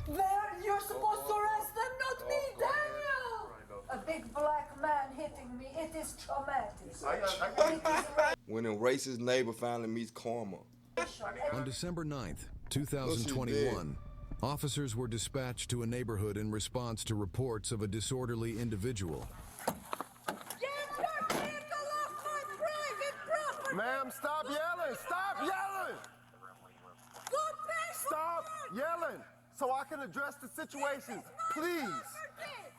You're supposed to arrest them, not me, Daniel! A big black man hitting me, it is traumatic. When a racist neighbor finally meets karma. On December 9th, 2021, officers were dispatched to a neighborhood in response to reports of a disorderly individual. Ma'am, stop yelling! Stop yelling! Stop yelling so I can address the situation. Please.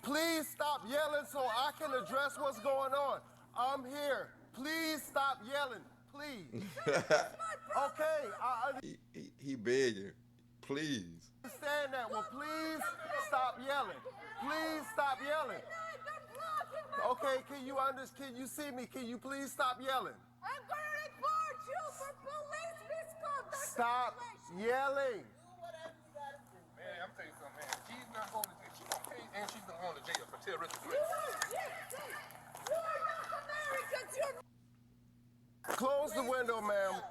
Please stop yelling so I can address what's going on. I'm here. Please stop yelling. Please. Okay. He begging. Please. Understand that. Well, please stop yelling. Please stop yelling. Okay, can you see me? Can you please stop yelling? I'm gonna report you for police misconduct. Stop yelling. Man, I'm telling you something, man. She's not going to jail. She's going to pay and she's going to jail for terroristic You threats. are not Americans. You're... Close the window, ma'am.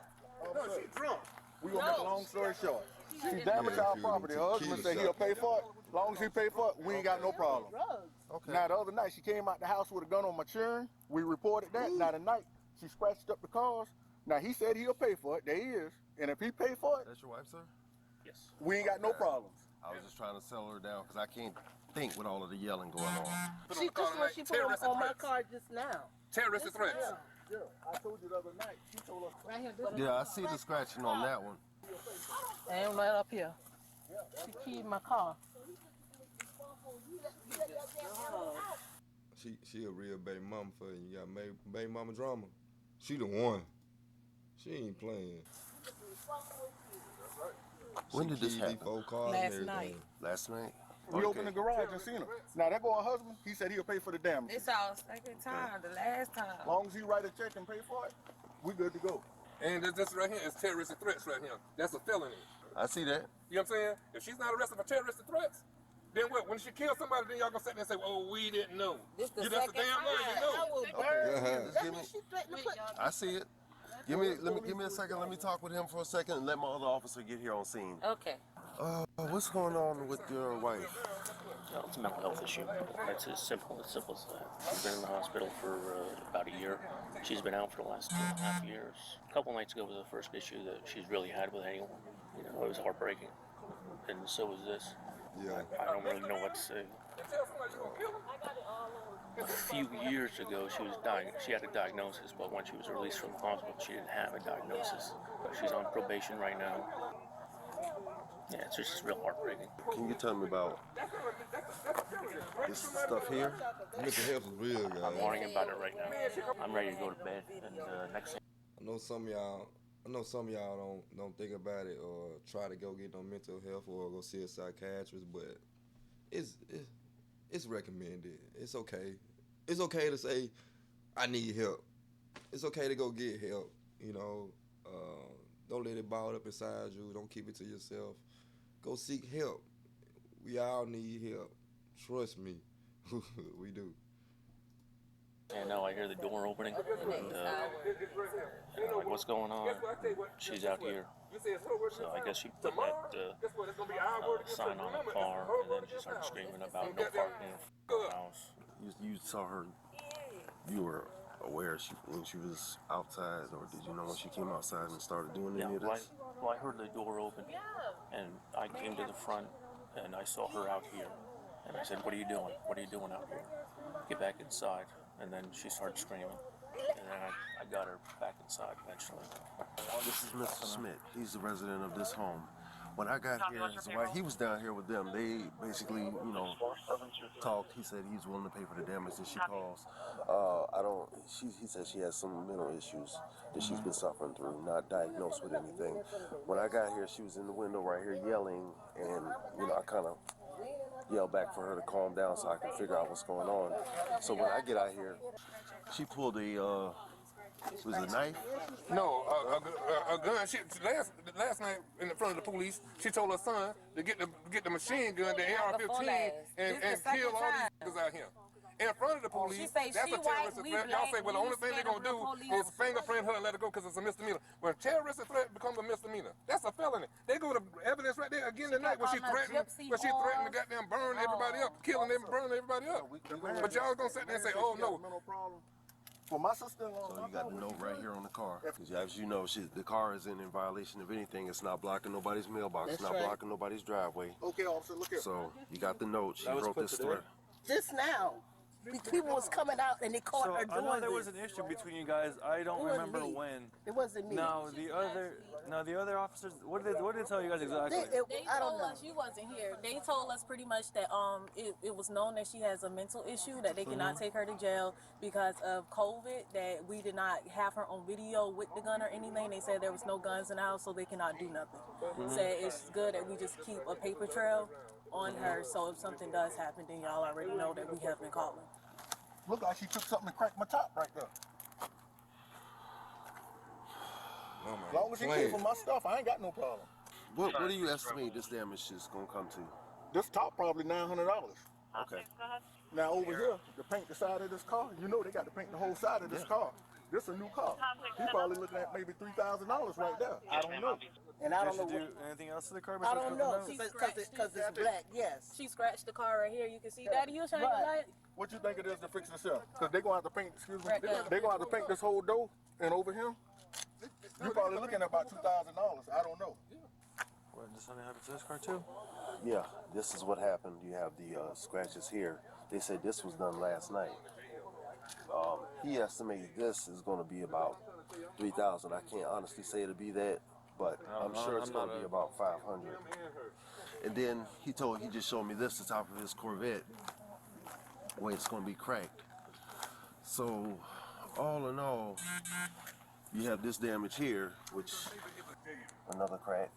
No, she's drunk. We gonna make a long story short. She damaged our property. Her husband said he'll pay for it. As long as he pay for it, we ain't got no problem. Okay. Now the other night she came out the house with a gun on my children. We reported that. Now tonight she scratched up the cars. Now he said he'll pay for it. There he is. And if he pay for it, That's your wife, sir? Yes. we ain't got no problems. I was just trying to settle her down because I can't think with all of the yelling going on. She just what she put on my car just now. Terroristic threats. Yeah, I told you the other night. She told us. Right here. Yeah, I see the scratching on that one. And right up here. She keyed my car. She a real baby mama for you. You got baby mama drama. She the one. She ain't playing. When did this happen? Last night. Last night? We opened the garage and seen him. Now that boy husband, he said he'll pay for the damage. This our second time, the last time. As long as he write a check and pay for it, we good to go. And this right here is terroristic threats right here. That's a felony. I see that. You know what I'm saying? If she's not arrested for terroristic threats, then what? When she kills somebody, then y'all gonna sit there and say, "Oh, we didn't know." This the That's a damn lie, you know. Just give me, I see it. Give me a second. Let me talk with him for a second and let my other officer get here on scene. Okay. What's going on with your wife? No, it's a mental health issue. It's as simple as that. She's been in the hospital for about a year. She's been out for the last 2.5 years. A couple nights ago was the first issue that she's really had with anyone. You know, it was heartbreaking. And so was this. Yeah. I don't really know what to say. Tell somebody you're gonna kill them. A few years ago, she had a diagnosis, but when she was released from the hospital, she didn't have a diagnosis. She's on probation right now. Yeah, it's just real heartbreaking. Can you tell me about this stuff here? Mental health is real, guys. I'm worrying about it right now. I'm ready to go to bed, and next thing. I know some of y'all don't think about it or try to go get no mental health or go see a psychiatrist, but it's recommended. It's okay. It's okay to say I need help. It's okay to go get help. You know, don't let it bottle up inside you. Don't keep it to yourself. Go seek help. We all need help. Trust me, we do. And now I hear the door opening, and I'm like, what's going on? She's out here. So I guess she put that sign on the car, and then she started screaming about no parking in the house. You saw her, you were aware when she was outside, or did you know when she came outside and started doing any of this? Well, I heard the door open, and I came to the front, and I saw her out here. And I said, "What are you doing? What are you doing out here? Get back inside." And then she started screaming. And then I got her back inside eventually. This is Mr. Smith. He's the resident of this home. When I got here, his wife, he was down here with them. They basically, you know, talked. He said he's willing to pay for the damage that she caused. He said she has some mental issues that she's been suffering through, not diagnosed with anything. When I got here, she was in the window right here yelling, and, you know, I kind of yelled back for her to calm down so I could figure out what's going on. So when I get out here, she pulled a knife? No, a gun. Last night in the front of the police, she told her son to get the machine gun, the AR-15, and kill all these niggas out here. in front of the police, She say that's she a terrorist white, we threat. Y'all say, black, well, the we only thing they're scared going to of do the is fingerprint her and let her go because it's a misdemeanor. When a terrorist threat becomes a misdemeanor, that's a felony. They go to evidence right there again tonight when she threatened to goddamn burn everybody up, killing them, burning everybody up. But y'all going to sit there and say, oh, no. For my sister-in-law. So you got the note right here on the car. As you know, the car isn't in violation of anything. It's not blocking nobody's mailbox. It's not blocking nobody's driveway. Okay, officer, look here. So you got the note. She wrote this threat. Just now, people was coming out and they caught her doing I know there this. was an issue between you guys. I don't remember when. It wasn't me. No, the other officers. What did they tell you guys exactly? They told us, you wasn't here. They told us pretty much that it was known that she has a mental issue, that they cannot take her to jail because of COVID, that we did not have her on video with the gun or anything. They said there was no guns in the house, so they cannot do nothing. Said it's good that we just keep a paper trail on her, so if something does happen, then y'all already know that we have been calling. Look like she took something and cracked my top right there. As long as she came for my stuff, I ain't got no problem. What do you estimate this damage is going to come to? This top probably $900. Okay. Now over here, to paint the side of this car, you know they got to paint the whole side of this car. This a new car. He's probably looking at maybe $3,000 right there. I don't know. And I don't know do anything else to the car? I don't know, because it's black, yes. She scratched the car right here. You can see, Daddy, you shine the light. What you think it is to fix this here? Because they're going to have to paint, they're going to have to paint this whole door and over here. You're probably looking at about $2,000. I don't know. What, does something happen to this car too? Yeah, this is what happened. You have the scratches here. They said this was done last night. He estimated this is going to be about $3,000. I can't honestly say it'll be that, but I'm sure it's going to be about $500. And then he just showed me this, the top of his Corvette, where it's going to be cracked. So, all in all, you have this damage here, which another crack.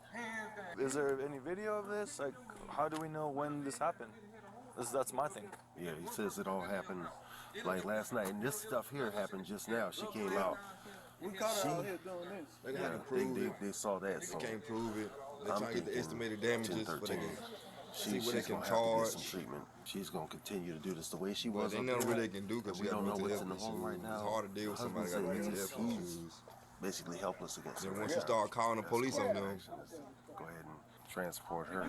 Is there any video of this? Like, how do we know when this happened? That's my thing. Yeah, he says it all happened like last night, and this stuff here happened just now. She came out. We caught her out here doing this. They gotta prove it. They saw that. They can't prove it. They're trying to get the estimated damages, but they can see what they She's can gonna have to charge. get some treatment. She's gonna continue to do this the way she was. Ain't nothing really they can do because we she got don't know mental what's health in the home issues. right now. It's hard to deal with somebody that got mental health issues. Basically helpless against her. Then once you start calling the police on them, go ahead and transport her.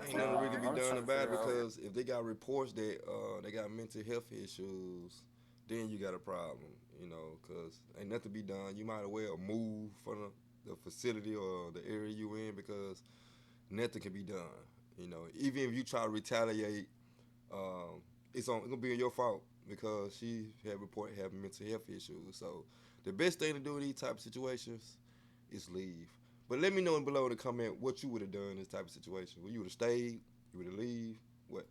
ain't nothing really can be done about it because if they got reports that they got mental health issues, then you got a problem, you know, because ain't nothing to be done. You might as well move from the facility or the area you in because nothing can be done, you know. Even if you try to retaliate, it's gonna be your fault because she had reported having mental health issues. So the best thing to do in these type of situations is leave. But let me know below in the comment what you would have done in this type of situation. Well, you would have stayed, you would have leave, what?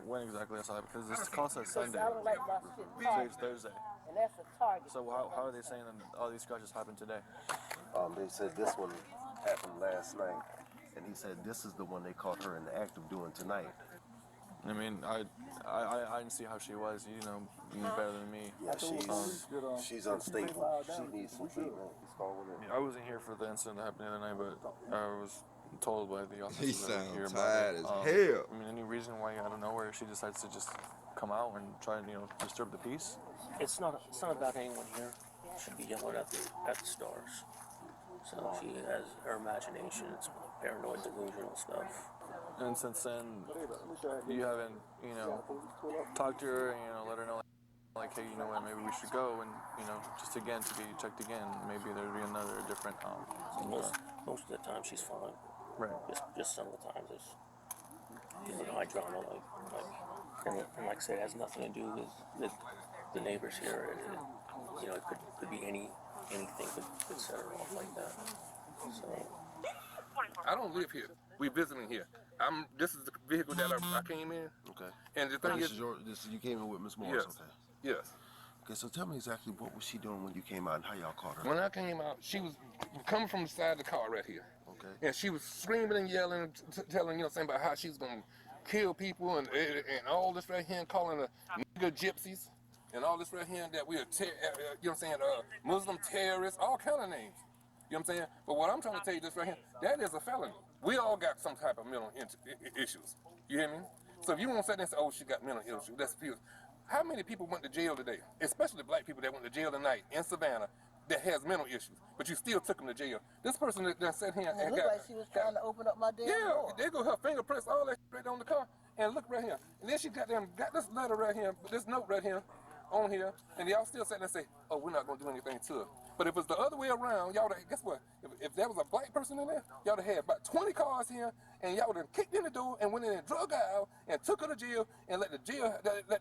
When exactly that's happened? Because this call says Sunday. I don't like my shit. Today's Thursday. And that's a target. So how are they saying that all these scratches happened today? They said this one happened last night, and he said this is the one they caught her in the act of doing tonight. I mean, I didn't see how she was. You know better than me. Yeah, she's unstable. She needs some treatment. I wasn't here for the incident that happened the other night, but I was told by the officers He that were here sounds tired as about hell. I mean, any reason why out of nowhere she decides to just come out and try and disturb the peace? It's not about anyone here. Should be yelling at the stars. So she has her imagination. It's paranoid, delusional stuff. And since then, you haven't, talked to her and, let her know, like, hey, you know what, maybe we should go and, just again to get you checked again. Maybe there'd be another different, Most of the time she's fine. Right. Just some of the times it's, high drama, and like I said, it has nothing to do with the neighbors here. It could be anything could set her off like that. So. I don't live here. We visiting here. This is the vehicle that I came in. Okay. And the thing you came in with Miss Morris. Yes. Okay. Yes. Okay, so tell me exactly what was she doing when you came out and how y'all caught her? When I came out, she was coming from the side of the car right here. Okay. And she was screaming and yelling, telling, saying about how she's going to kill people and all this right here, and calling her nigger gypsies and all this right here that we are, Muslim terrorists, all kind of names. You know what I'm saying? But what I'm trying to tell you this right here, that is a felony. We all got some type of mental issues. You hear me? So if you want to say that, oh, she got mental illness, that's abuse. How many people went to jail today, especially black people that went to jail tonight in Savannah that has mental issues, but you still took them to jail? This person that sat here and looked like she was trying to open up my damn door. They go her fingerprints, all that right on the car, and look right here. And then she got this letter right here, this note right here, on here, and y'all still sitting there and say, oh, we're not gonna do anything to her. But if it's the other way around, y'all, guess what? If there was a black person in there, y'all would have had about 20 cars here, and y'all would have kicked in the door and went in and drug her out and took her to jail and let the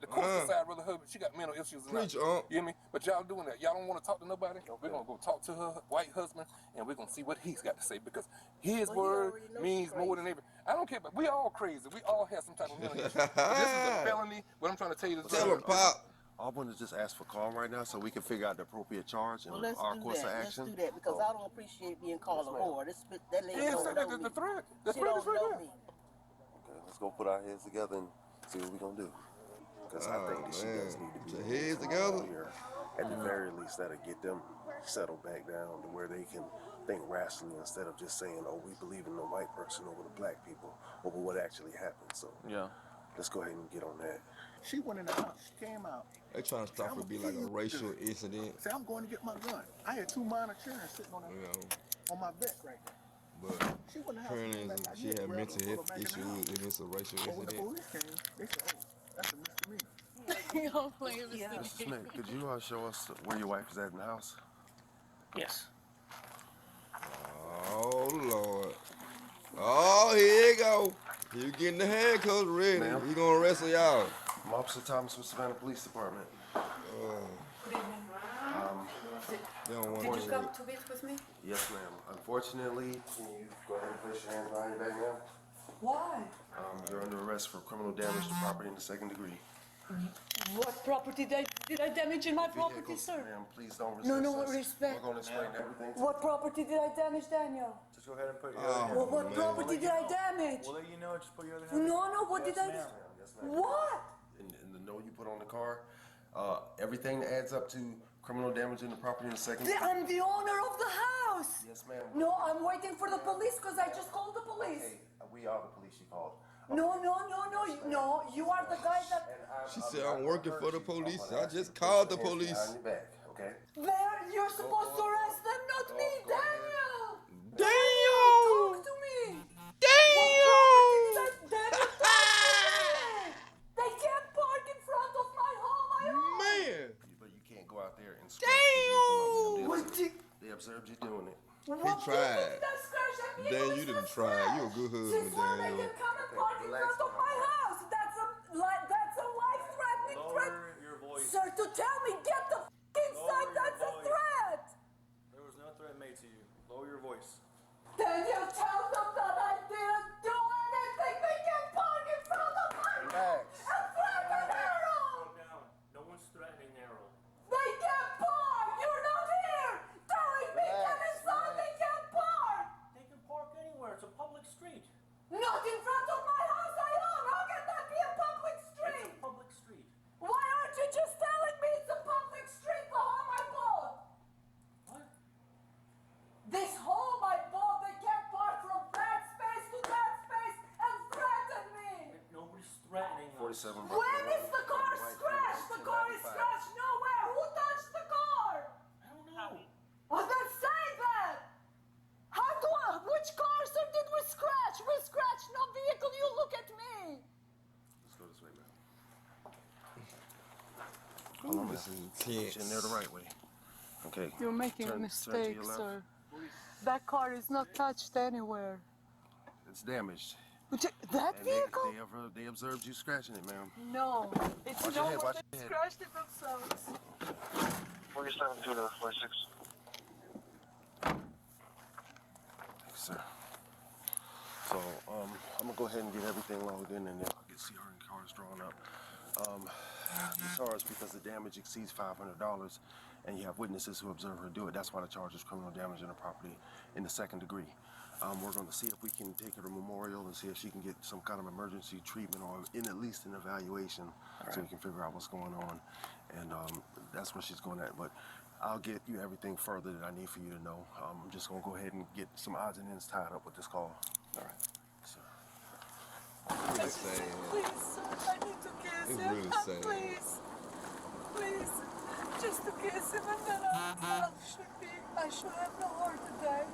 court decide whether she got mental issues or not. You hear me? But y'all doing that. Y'all don't want to talk to nobody. We're gonna go talk to her white husband, and we're gonna see what he's got to say, because his word means more than everything. I don't care, but we all crazy. We all have some type of mental issue. But this is a felony. What I'm trying to tell you is, tell him, Pop. I want to just ask for calm right now so we can figure out the appropriate charge and our course of action. Let's do that, because I don't appreciate being called a whore. That lady don't know me. The threat. The She threat don't is right know there. me. Okay, let's go put our heads together and see what we're going to do. Because I think that she does need to be put your heads together. Here. At the very least, that'll get them settled back down to where they can think rationally instead of just saying, oh, we believe in the white person over the black people, over what actually happened. So let's go ahead and get on that. She went in the house. She came out. They trying to stop it be like a racial incident. Say, I'm going to get my gun. I had 2 minor children sitting on my bed right there. But she went in the house. apparently she had mental health issues and it's a racial But when the incident. police came, they said, oh, that's a misdemeanor. You don't play with Mr. Smith, could you show us where your wife is at in the house? Yes. Oh, Lord. Oh, here you go. You getting the handcuffs ready. He gonna wrestle y'all. I'm Officer Thomas with Savannah Police Department. They don't want Did you to come to meet with me? Yes, ma'am. Unfortunately, can you go ahead and place your hands behind your back, ma'am? Why? You're under arrest for criminal damage to property in the 2nd degree. What property did I damage in my property, Vehicles, sir? ma'am, please don't resist No, us. respect. We're going to explain everything to What property did I damage, Daniel? Just go ahead and put your Oh, other hand. Well, what property did I damage? We'll let you know. Just put your other hand. No, what did I do? Yes, ma'am. What? In the note you put on the car, everything that adds up to criminal damage in the property in the 2nd degree. I'm the owner of the house. Yes, ma'am. No, I'm waiting for the police because I just called the police. Okay, we are the police you called. No, you are the guy that... She said, I'm working for the police. I just called the police. Behind your back, okay? You're supposed to arrest them, not me, Daniel. Damn! Talk to me. Damn! Daniel, talk to me. They can't park in front of my home. Man! But you can't go out there and scratch the vehicle up. Damn! They observed you doing it. He tried. Dan, you didn't try. You a good husband, They Daniel. can come and park in front of my house. That's a life-threatening threat. Lower your voice. Sir, to tell me, get the inside, that's a threat. There was no threat made to you. Lower your voice. Daniel, tell them that I didn't do anything. They can park in front of my house and threaten Errol. Calm down. No one's threatening Errol. They can't park. You're not here. Telling me that inside they can't park. They can park anywhere. It's a public street. Not in front of my house I own. How can that be a public street? It's a public street. Why aren't you just telling me it's a public street, the home I bought? What? This home I bought, they can't park from that space to that space and threaten me. Nobody's threatening us. 47 When is the car scratched? The car is scratched nowhere. Who touched the car? I don't know. Well, then say that. Which car, sir, did we scratch? We scratched no vehicle. You look at me. Let's go this way, man. Hold on, This is Get intense. you in there the right way. Okay. You're making a Turn to mistake, your left. sir. That car is not touched anywhere. It's damaged. That And vehicle? they observed you scratching it, ma'am. No. It's Watch your no head, one watch that your head. scratched it themselves. 47 to 46. Thanks, sir. So, I'm gonna go ahead and get everything logged in, and then I'll get CR and cars drawn up. The charge, because the damage exceeds $500, and you have witnesses who observe her do it. That's why the charge is criminal damage in the property in the 2nd degree. We're going to see if we can take her to Memorial and see if she can get some kind of emergency treatment or at least an evaluation, so we can figure out what's going on. And that's where she's going at. But I'll get you everything further that I need for you to know. I'm just going to go ahead and get some odds and ends tied up with this call. All right. So, Really sad. Please, sir, I need to kiss It's him. really sad. Please, please, just to kiss him, and then I should have no heart attack.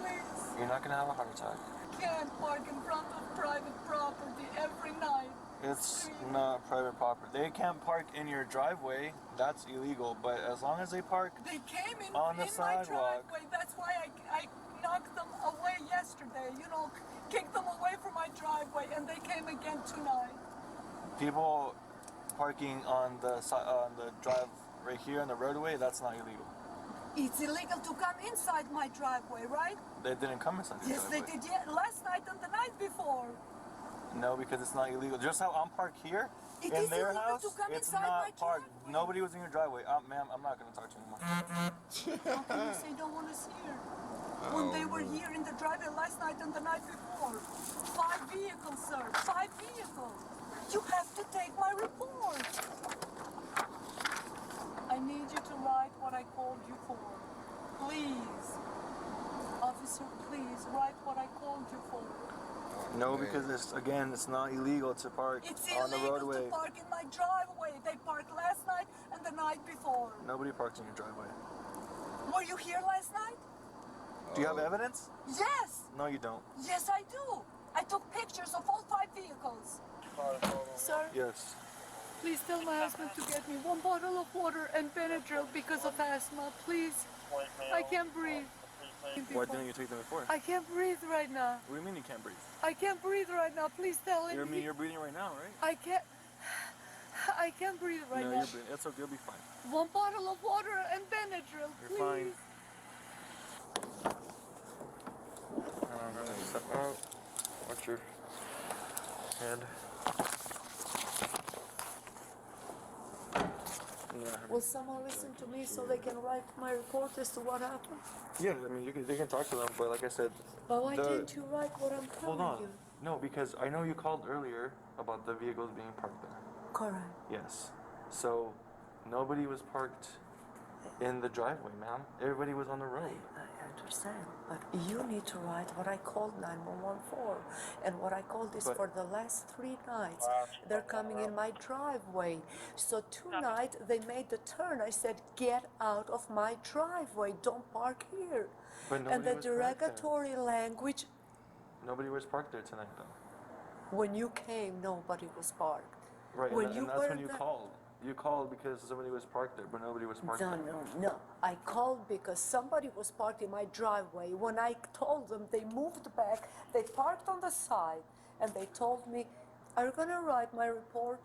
Please. You're not gonna have a heart attack. Can't park in front of private property every night. It's not private property. They can't park in your driveway. That's illegal. But as long as they park They came in, on the in sidewalk. my driveway. That's why I knocked them away yesterday. You know, kicked them away from my driveway, and they came again tonight. People parking on the drive right here on the roadway, that's not illegal. It's illegal to come inside my driveway, right? They didn't come inside your Yes, driveway. they did. Yeah, last night and the night before. No, because it's not illegal. Just how I'm parked here, It in is their illegal house, to come it's inside my not parked. driveway. Nobody was in your driveway. Ma'am, I'm not going to talk to you anymore. How can you say no one is here? When they were here in the driveway last night and the night before. 5 vehicles, sir. 5 vehicles. You have to take my report. I need you to write what I called you for. Please. Officer, please write what I called you for. No, because it's not illegal to park It's on the illegal roadway. to park in my driveway. They parked last night and the night before. Nobody parks in your driveway. Were you here last night? Do you have evidence? Yes. No, you don't. Yes, I do. I took pictures of all 5 vehicles. Sir, Yes. please tell my husband to get me 1 bottle of water and Benadryl because of asthma, please. I can't breathe. Why didn't you take them before? I can't breathe right now. What do you mean you can't breathe? I can't breathe right now. Please tell him. You're breathing right now, right? I can't breathe right No, now. you're breathing. It's okay. You'll be fine. 1 bottle of water and Benadryl, You're please. fine. Step out. Watch your head. Will someone listen to me so they can write my report as to what happened? Yeah, I mean, you can talk to them, but like I said, But why didn't you write what I'm telling hold on. you? No, because I know you called earlier about the vehicles being parked there. Correct. Yes. So nobody was parked in the driveway, ma'am. Everybody was on the road. I understand, but you need to write what I called 911 for. And what I called is But- for the last 3 nights. They're coming in my driveway. So tonight they made the turn. I said, get out of my driveway. Don't park here. But And nobody the was parked there. derogatory language, Nobody was parked there tonight, though. when you came, nobody was parked. Right, When and, you and that's were when you there- called. You called because somebody was parked there, but nobody was parked No, there. no, no. I called because somebody was parked in my driveway. When I told them, they moved back. They parked on the side, and they told me, "Are you gonna write my report?"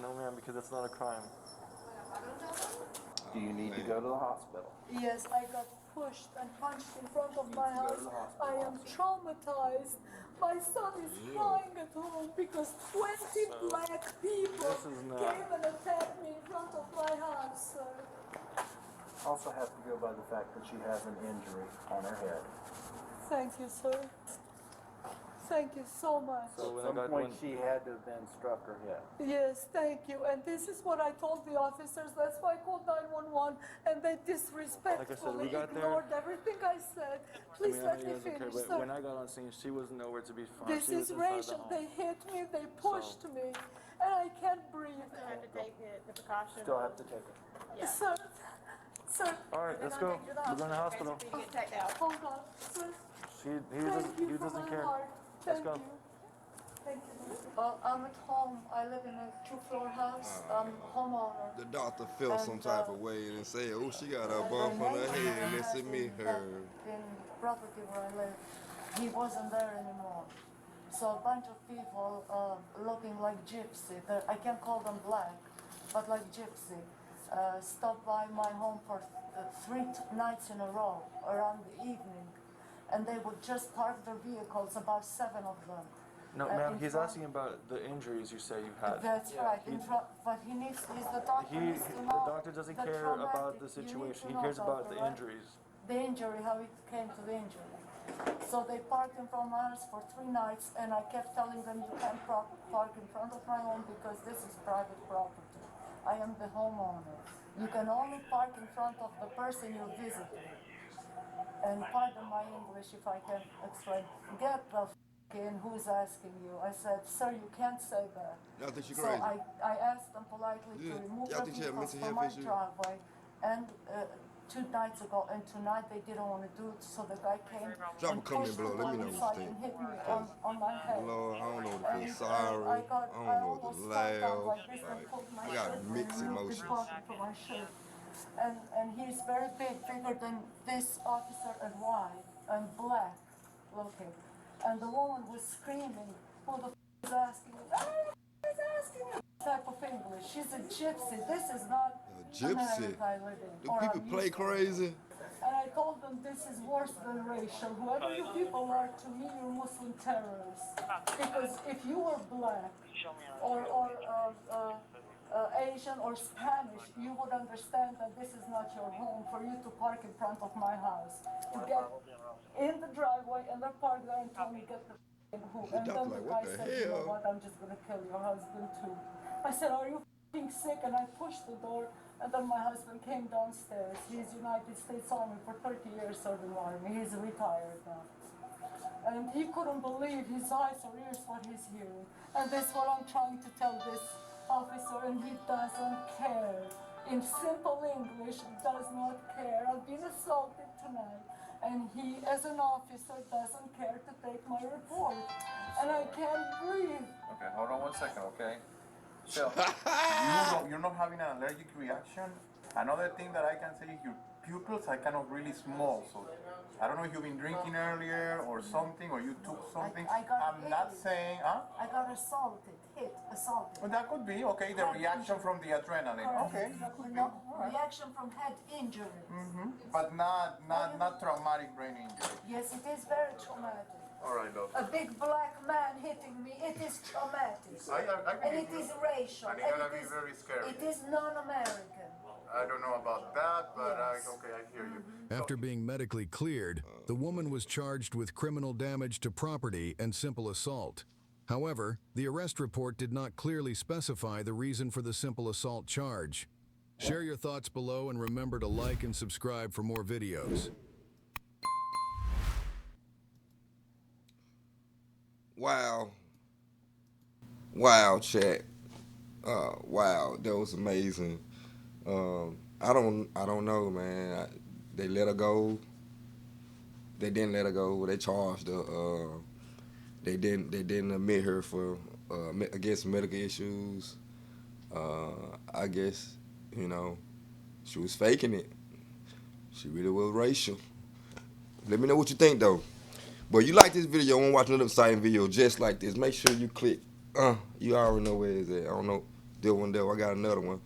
No, ma'am, because that's not a crime. Do you need to go to the hospital? Yes, I got pushed and punched in front of my house. I am traumatized. My son is crying at home because 20 black people this is not- came and attacked me in front of my house, sir. Also have to go by the fact that she has an injury on her head. Thank you, sir. Thank you so much. So when At I got some point, when, she had to have been struck her head. Yes, thank you. And this is what I told the officers. That's why I called 911, and they disrespectfully got there- ignored everything I said. Please I let know me you guys don't care, finish, but sir. when I got on scene, she was nowhere to be found. This She was is inside the racial. home. They hit me, they pushed me, and I can't breathe. Have to take the precaution. Still have to take it. Yeah. Sir, All right, let's go. We're going to the hospital. You get checked out. hold on, sir. He Thank you doesn't from my care. heart. Let's Thank go. you. Thank you. I'm at home. I live in a 2-floor house. I'm homeowner. The doctor felt some type of way and said, "Oh, she got a bump on her head, and it's in me, her." In property where I live, he wasn't there anymore. So a bunch of people looking like gypsy, I can't call them black, but like gypsy, stopped by my home for 3 nights in a row around the evening. And they would just park their vehicles, about 7 of them. No, in ma'am, he's front- asking about the injuries you say you had. That's right, in front, but he's the doctor needs to know. The doctor doesn't the care traumatic- about the you need to situation. He know, cares about doctor, the right? injuries. The injury, how it came to the injury. So they parked in front of my house for 3 nights, and I kept telling them you can't park in front of my home because this is private property. I am the homeowner. You can only park in front of the person you're visiting. And pardon my English if I can explain. Get the and who's asking you? I said, sir, you can't say that. Y'all think she So crazy? I asked them politely to remove Y'all the think she had vehicles mental from health my issues? driveway. And 2 nights ago, and tonight they didn't want to do it, so the guy came Drop a and comment pushed below. the Let me door know what inside you and think. hit me on my head. Lord, I don't know what to feel And sorry. I I don't know what to almost fell down laugh. like this and pulled my I got shirt mixed and removed the emotions. pocket from my shirt. And he's very big, bigger than this officer, and wide and black looking. And the woman was screaming, who the f is asking me? Who's asking me? Type of English. She's a gypsy. This is not Gypsy. America I live in. Do or people I'm play used to. crazy? And I told them this is worse than racial. Whoever you people are, to me, you're Muslim terrorists. Because if you were black or Asian or Spanish, you would understand that this is not your home for you to park in front of my house. You get in the driveway and then park there and tell me get the who. And then the guy said, you know what, I'm just going to kill your husband too. I said, are you f***ing sick? And I pushed the door. And then my husband came downstairs. He's United States Army for 30 years serving Army. He's retired now. And he couldn't believe his eyes or ears what he's hearing. And that's what I'm trying to tell this officer, and he doesn't care. In simple English, does not care. I've been assaulted tonight, and he, as an officer, doesn't care to take my report. And I can't breathe. Okay, hold on 1 second, okay? So, you're not having an allergic reaction. Another thing that I can say is your pupils are kind of really small. So, I don't know if you've been drinking earlier or something, or you took something. I'm not saying, huh? I got assaulted, assaulted. Well, that could be, okay, the reaction from the adrenaline. Okay, that could be. No, reaction from head injury. But not traumatic brain injury. Yes, it is very traumatic. All right, love. A big black man hitting me, it is traumatic. And it is racial. And it's gonna be very scary. It is non-American. I don't know about that, but okay, I hear you. After being medically cleared, the woman was charged with criminal damage to property and simple assault. However, the arrest report did not clearly specify the reason for the simple assault charge. Share your thoughts below and remember to like and subscribe for more videos. Wow, chat. Wow, that was amazing. I don't know, man. They let her go. They didn't let her go. They charged her. They didn't admit her for against medical issues. I guess, you know, she was faking it. She really was racial. Let me know what you think though. But you like this video, want to watch another exciting video just like this, make sure you click. You already know where it's at. I don't know. There one there. I got another one.